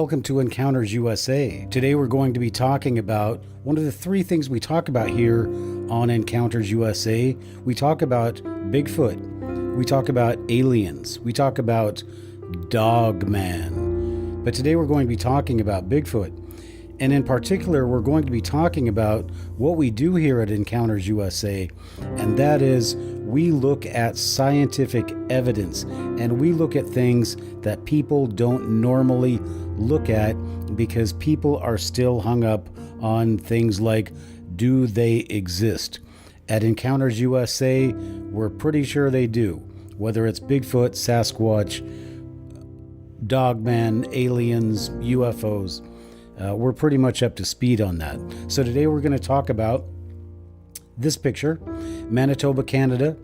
welcome to Encounters USA. Today we're going to be talking about one of the three things we talk about here on Encounters USA. We talk about Bigfoot, we talk about aliens, we talk about Dogman. But today we're going to be talking about Bigfoot. And in particular, we're going to be talking about what we do here at Encounters USA, and that is we look at scientific evidence and we look at things that people don't normally look at because people are still hung up on things like, do they exist? At Encounters USA, we're pretty sure they do. Whether it's Bigfoot, Sasquatch, Dogman, aliens, UFOs, we're pretty much up to speed on that. So today we're going to talk about this picture, Manitoba, Canada,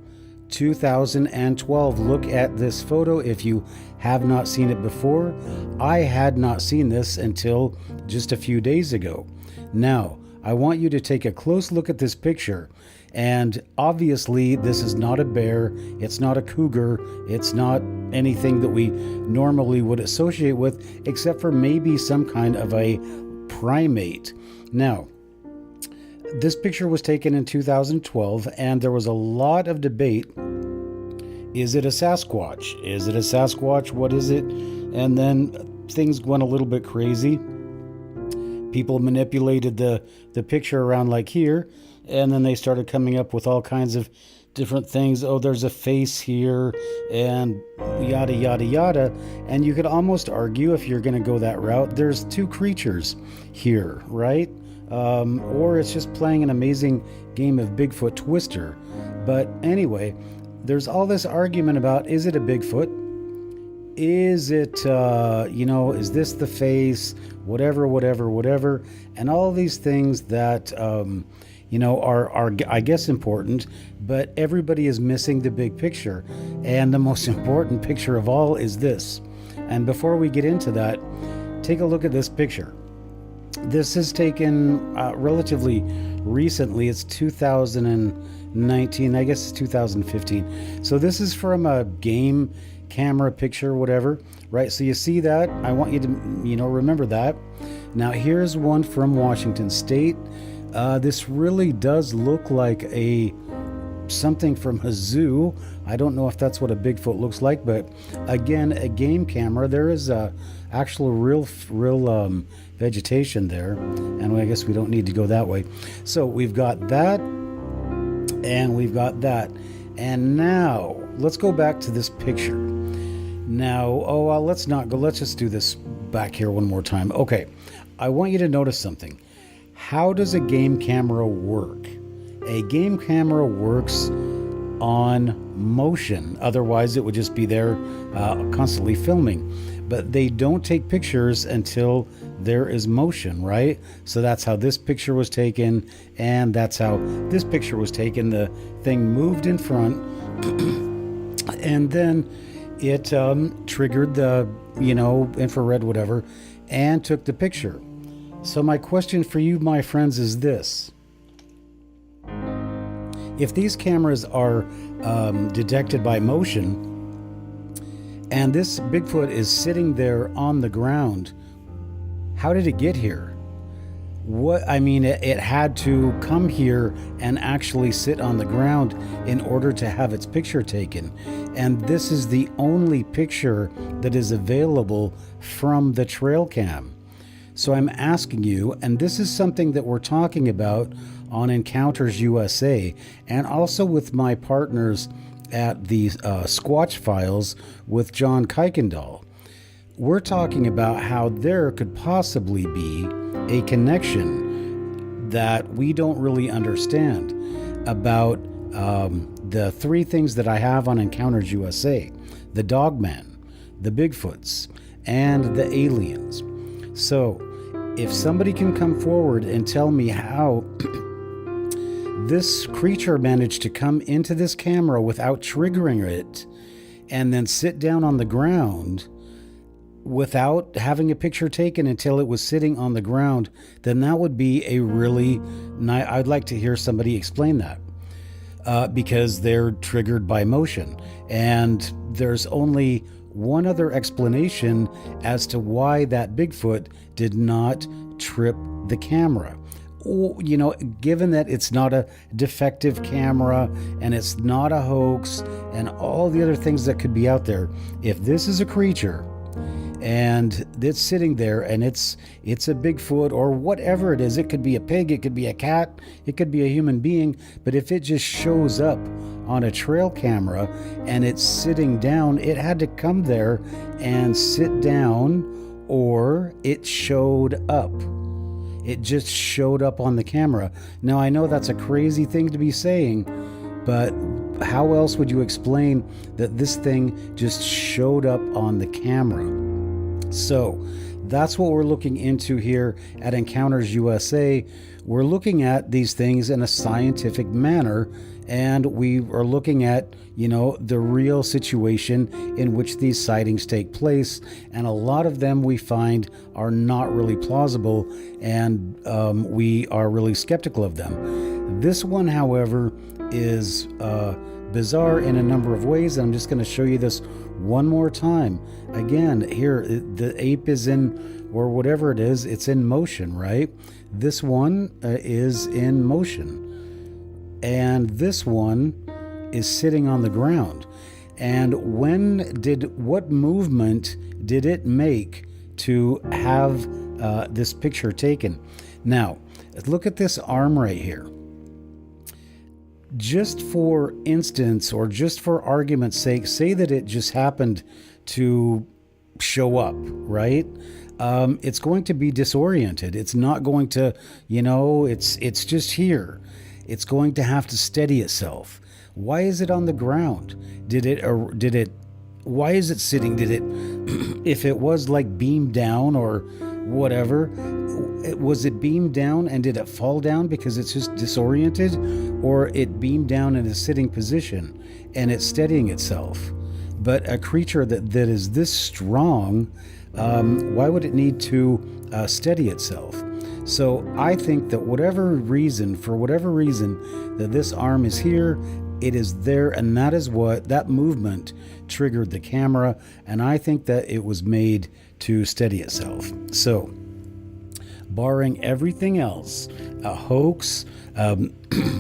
2012. Look at this photo if you have not seen it before. I had not seen this until just a few days ago. Now, I want you to take a close look at this picture. And obviously, this is not a bear, it's not a cougar, it's not anything that we normally would associate with, except for maybe some kind of a primate. Now, this picture was taken in 2012, and there was a lot of debate. Is it a Sasquatch? Is it a Sasquatch? What is it? And then things went a little bit crazy. People manipulated the picture around like here, and then they started coming up with all kinds of different things. Oh, there's a face here, and yada, yada, yada. And you could almost argue, if you're going to go that route, there's two creatures here, right? Or it's just playing an amazing game of Bigfoot Twister. But anyway, there's all this argument about, is it a Bigfoot? Is it, is this the face? Whatever. And all these things that, are, I guess, important, but everybody is missing the big picture. And the most important picture of all is this. And before we get into that, take a look at this picture. This is taken relatively recently. It's 2019, I guess it's 2015. So this is from a game camera picture, whatever, right? So you see that? I want you to, remember that. Now here's one from Washington State. This really does look like something from a zoo. I don't know if that's what a Bigfoot looks like, but again, a game camera. There is a actual real vegetation there, and I guess we don't need to go that way. So we've got that, and we've got that, and now let's go back to this picture. Now, let's not go. Let's just do this back here one more time. Okay, I want you to notice something. How does a game camera work? A game camera works on motion. Otherwise, it would just be there constantly filming. But they don't take pictures until there is motion, right? So that's how this picture was taken, and that's how this picture was taken. The thing moved in front, and then it triggered the, infrared, whatever, and took the picture. So my question for you, my friends, is this. If these cameras are detected by motion, and this Bigfoot is sitting there on the ground, how did it get here? It had to come here and actually sit on the ground in order to have its picture taken. And this is the only picture that is available from the trail cam. So I'm asking you, and this is something that we're talking about on Encounters USA, and also with my partners at the Squatch Files with John Kuykendall. We're talking about how there could possibly be a connection that we don't really understand about the three things that I have on Encounters USA: the Dogman, the Bigfoots, and the aliens. So if somebody can come forward and tell me how this creature managed to come into this camera without triggering it and then sit down on the ground without having a picture taken until it was sitting on the ground, then that would be a really nice. I'd like to hear somebody explain that. Because they're triggered by motion, and there's only one other explanation as to why that Bigfoot did not trip the camera. You know, given that it's not a defective camera and it's not a hoax and all the other things that could be out there, if this is a creature and it's sitting there and it's a Bigfoot or whatever it is, it could be a pig, it could be a cat, it could be a human being, but if it just shows up on a trail camera and it's sitting down, it had to come there and sit down, or it showed up. It just showed up on the camera. Now, I know that's a crazy thing to be saying, but how else would you explain that this thing just showed up on the camera? So that's what we're looking into here at Encounters USA. We're looking at these things in a scientific manner, and we are looking at, you know, the real situation in which these sightings take place, and a lot of them we find are not really plausible, and we are really skeptical of them. This one, however, is bizarre in a number of ways, and I'm just going to show you this one more time. Again, here, the ape is in, or whatever it is, it's in motion, right? This one is in motion. And this one is sitting on the ground. And what movement did it make to have this picture taken? Now, look at this arm right here. Just for instance, or just for argument's sake, say that it just happened to show up, right? It's going to be disoriented. It's not going to, you know, it's just here. It's going to have to steady itself. Why is it on the ground? Why is it sitting? If it was like beamed down or whatever, was it beamed down and did it fall down because it's just disoriented? Or it beamed down in a sitting position and it's steadying itself? But a creature that is this strong, why would it need to steady itself? So I think that for whatever reason, that this arm is here, it is there, and that movement triggered the camera, and I think that it was made to steady itself. So, barring everything else, a hoax,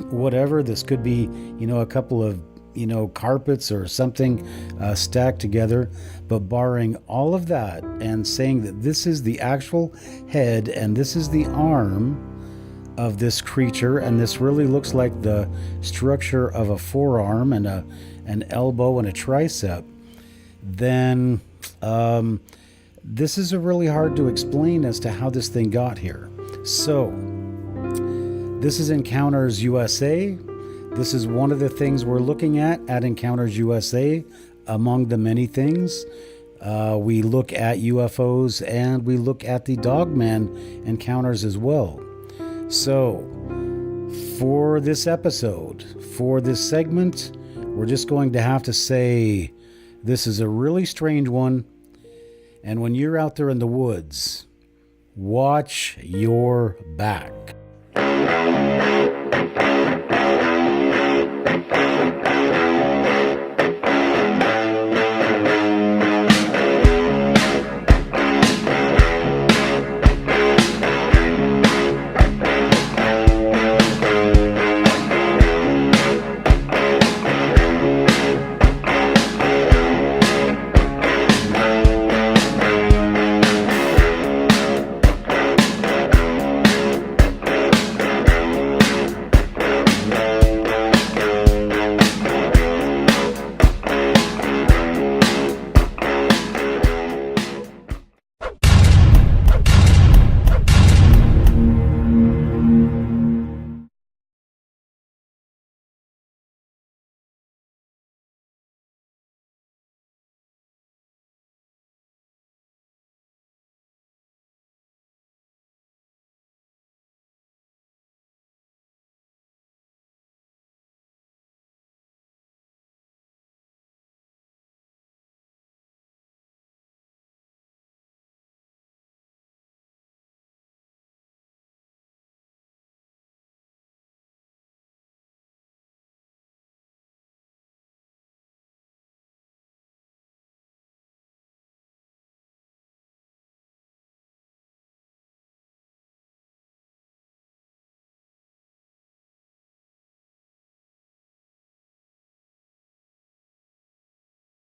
whatever, this could be, you know, a couple of, you know, carpets or something stacked together, but barring all of that and saying that this is the actual head and this is the arm of this creature, and this really looks like the structure of a forearm and an elbow and a tricep, then this is a really hard to explain as to how this thing got here. So this is Encounters USA. This is one of the things we're looking at Encounters USA, among the many things. We look at UFOs and we look at the Dogman encounters as well. So, for this episode, for this segment, we're just going to have to say this is a really strange one. And when you're out there in the woods, watch your back.